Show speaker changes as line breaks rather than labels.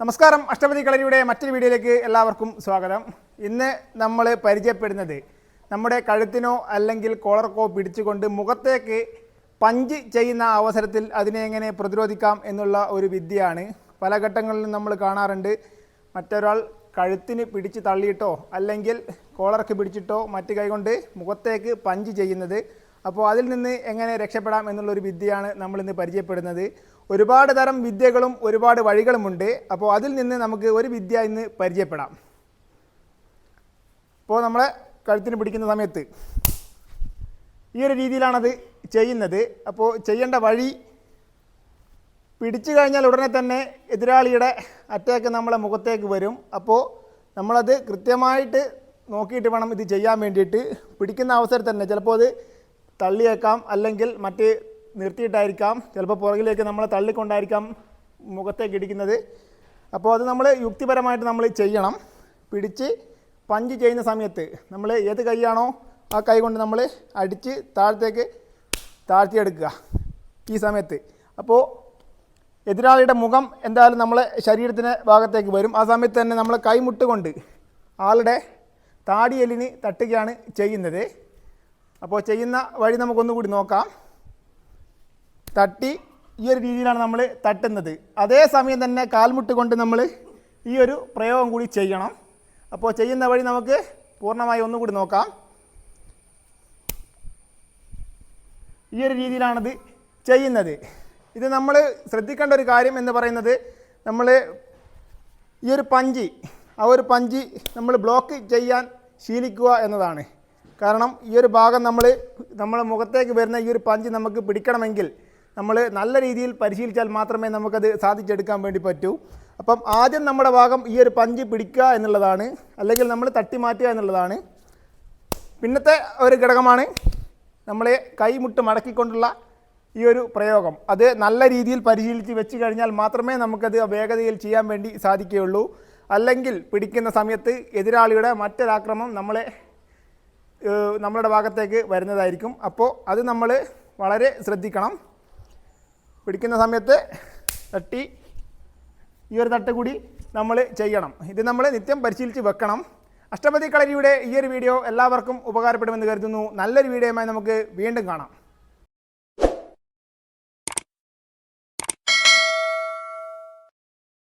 നമസ്കാരം. അഷ്ടപതി കളരിയുടെ മറ്റൊരു വീഡിയോയിലേക്ക് എല്ലാവർക്കും സ്വാഗതം. ഇന്ന് നമ്മൾ പരിചയപ്പെടുന്നത് നമ്മുടെ കഴുത്തിനോ അല്ലെങ്കിൽ കോളർക്കോ പിടിച്ചുകൊണ്ട് മുഖത്തേക്ക് പഞ്ച് ചെയ്യുന്ന അവസരത്തിൽ അതിനെ എങ്ങനെ പ്രതിരോധിക്കാം എന്നുള്ള ഒരു വിദ്യയാണ്. പല ഘട്ടങ്ങളിലും നമ്മൾ കാണാറുണ്ട്. മറ്റൊരാൾ കഴുത്തിന് പിടിച്ച് തള്ളിയിട്ടോ അല്ലെങ്കിൽ കോളർക്ക് പിടിച്ചിട്ടോ മറ്റു കൈകൊണ്ട് മുഖത്തേക്ക് പഞ്ച് ചെയ്യുന്നത്. അപ്പോൾ അതിൽ നിന്ന് എങ്ങനെ രക്ഷപ്പെടാം എന്നുള്ളൊരു വിദ്യയാണ് നമ്മളിന്ന് പരിചയപ്പെടുന്നത്. ഒരുപാട് തരം വിദ്യകളും ഒരുപാട് വഴികളുമുണ്ട്. അപ്പോൾ അതിൽ നിന്ന് നമുക്ക് ഒരു വിദ്യ ഇന്ന് പരിചയപ്പെടാം. ഇപ്പോൾ നമ്മളെ കഴുത്തിന് പിടിക്കുന്ന സമയത്ത് ഈ ഒരു രീതിയിലാണത് ചെയ്യുന്നത്. അപ്പോൾ ചെയ്യേണ്ട വഴി, പിടിച്ചു കഴിഞ്ഞാൽ ഉടനെ തന്നെ എതിരാളിയുടെ അറ്റാക്ക് നമ്മളെ മുഖത്തേക്ക് വരും. അപ്പോൾ നമ്മളത് കൃത്യമായിട്ട് നോക്കിയിട്ട് വേണം ഇത് ചെയ്യാൻ വേണ്ടിയിട്ട്. പിടിക്കുന്ന അവസരത്തിൽ തന്നെ ചിലപ്പോൾ അത് തള്ളിയേക്കാം, അല്ലെങ്കിൽ മറ്റ് നിർത്തിയിട്ടായിരിക്കാം, ചിലപ്പോൾ പുറകിലേക്ക് നമ്മളെ തള്ളിക്കൊണ്ടായിരിക്കാം മുഖത്തേക്ക് ഇടിക്കുന്നത്. അപ്പോൾ അത് നമ്മൾ യുക്തിപരമായിട്ട് നമ്മൾ ചെയ്യണം. പിടിച്ച് പഞ്ച് ചെയ്യുന്ന സമയത്ത് നമ്മൾ ഏത് കൈയാണോ ആ കൈ കൊണ്ട് നമ്മൾ അടിച്ച് താഴത്തേക്ക് താഴ്ത്തിയെടുക്കുക ഈ സമയത്ത്. അപ്പോൾ എതിരാളിയുടെ മുഖം എന്തായാലും നമ്മളെ ശരീരത്തിൻ്റെ ഭാഗത്തേക്ക് വരും. ആ സമയത്ത് തന്നെ നമ്മൾ കൈമുട്ട് കൊണ്ട് ആളുടെ താടിയെല്ലിന് തട്ടുകയാണ് ചെയ്യുന്നത്. അപ്പോൾ ചെയ്യുന്ന വഴി നമുക്കൊന്നുകൂടി നോക്കാം. തട്ടി ഈ ഒരു രീതിയിലാണ് നമ്മൾ തട്ടുന്നത്. അതേസമയം തന്നെ കാൽമുട്ട് കൊണ്ട് നമ്മൾ ഈ ഒരു പ്രയോഗം കൂടി ചെയ്യണം. അപ്പോൾ ചെയ്യുന്ന വഴി നമുക്ക് പൂർണ്ണമായി ഒന്നുകൂടി നോക്കാം. ഈ ഒരു രീതിയിലാണിത് ചെയ്യുന്നത്. ഇത് നമ്മൾ ശ്രദ്ധിക്കേണ്ട ഒരു കാര്യം എന്ന് പറയുന്നത്, നമ്മൾ ഈ ഒരു പഞ്ച് നമ്മൾ ബ്ലോക്ക് ചെയ്യാൻ ശീലിക്കുക എന്നതാണ്. കാരണം ഈ ഒരു ഭാഗം നമ്മളെ മുഖത്തേക്ക് വരുന്ന ഈ ഒരു പഞ്ച് നമുക്ക് പിടിക്കണമെങ്കിൽ നമ്മൾ നല്ല രീതിയിൽ പരിശീലിച്ചാൽ മാത്രമേ നമുക്കത് സാധിച്ചെടുക്കാൻ വേണ്ടി പറ്റൂ. അപ്പം ആദ്യം നമ്മുടെ ഭാഗം ഈ ഒരു പഞ്ച് പിടിക്കുക എന്നുള്ളതാണ്, അല്ലെങ്കിൽ നമ്മൾ തട്ടി മാറ്റുക എന്നുള്ളതാണ്. പിന്നത്തെ ഒരു ഘടകമാണ് നമ്മളെ കൈമുട്ട് മടക്കിക്കൊണ്ടുള്ള ഈ ഒരു പ്രയോഗം. അത് നല്ല രീതിയിൽ പരിശീലിച്ച് വെച്ച് കഴിഞ്ഞാൽ മാത്രമേ നമുക്കത് വേഗതയിൽ ചെയ്യാൻ വേണ്ടി സാധിക്കുകയുള്ളൂ. അല്ലെങ്കിൽ പിടിക്കുന്ന സമയത്ത് എതിരാളിയുടെ മറ്റൊരാക്രമണം നമ്മളുടെ ഭാഗത്തേക്ക് വരുന്നതായിരിക്കും. അപ്പോൾ അത് നമ്മൾ വളരെ ശ്രദ്ധിക്കണം. പിടിക്കുന്ന സമയത്ത് തട്ടി ഈ ഒരു തട്ട് കൂടി നമ്മൾ ചെയ്യണം. ഇത് നമ്മൾ നിത്യം പരിശീലിച്ച് വെക്കണം. അഷ്ടപതി കളരിയുടെ ഈ ഒരു വീഡിയോ എല്ലാവർക്കും ഉപകാരപ്പെടുമെന്ന് കരുതുന്നു. നല്ലൊരു വീഡിയോയുമായി നമുക്ക് വീണ്ടും കാണാം.